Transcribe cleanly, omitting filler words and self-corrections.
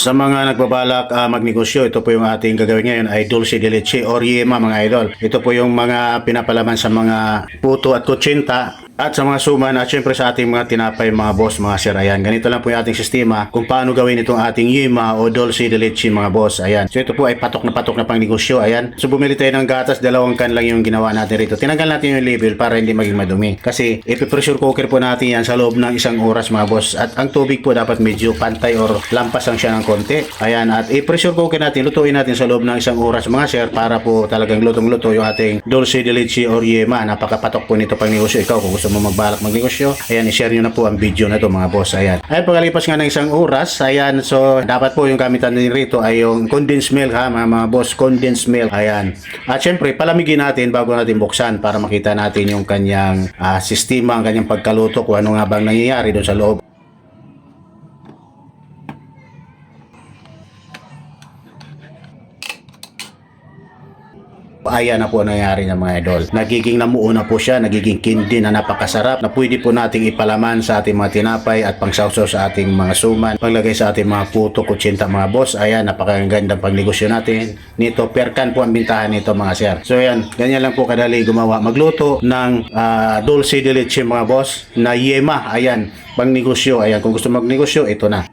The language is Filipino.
Sa mga nagbabalak magnegosyo, ito po yung ating gagawin ngayon ay dulce de leche or yema mga idol. Ito po yung mga pinapalaman sa mga puto at kutsinta at sa mga suman at syempre sa ating mga tinapay mga boss, mga sir. Ayan, ganito lang po yung ating sistema kung paano gawin itong ating yema o dulce de leche mga boss. Ayan, so ito po ay patok na pang negosyo. Ayan, so bumili tayo ng gatas, 2 can lang yung ginawa natin rito. Tinanggal natin yung label para hindi maging madumi kasi ipipressure cooker po natin yan sa loob ng 1 oras mga boss, at ang tubig po dapat medyo pantay or lampas lang siya ng konti. Ayan, at i-pressure cooker natin, lutuin natin sa loob ng 1 oras mga sir para po talagang lutong-luto yung ating dulce de leche or yema. Napakapatok po nito pang negosyo. Ikaw kung gusto mo magbalak magnegosyo, ayan, i-share nyo na po ang video na to mga boss. Ayan, ay pagkalipas nga ng 1 oras, ayan, so dapat po yung gamitan din rito ay yung condensed milk ha mga boss, condensed milk. Ayan, at syempre palamigin natin bago natin buksan para makita natin yung kanyang sistema, ang kanyang pagkaluto, kung ano nga bang nangyayari doon sa loob. Ayan na po nangyari ng mga idol. Nagiging namuo na po siya, nagiging kindi na napakasarap na pwede po nating ipalaman sa ating mga tinapay at pangsawsaw sa ating mga suman, panglagay sa ating mga puto, kutsinta mga boss. Ayan, napakagandang pagnegosyo natin nito. Per can po ang bintahan nito mga sir. So ayan, ganyan lang po kadali gumawa, magluto ng dulce de leche mga boss na yema. Ayan, pang negosyo. Ayan, kung gusto magnegosyo, ito na.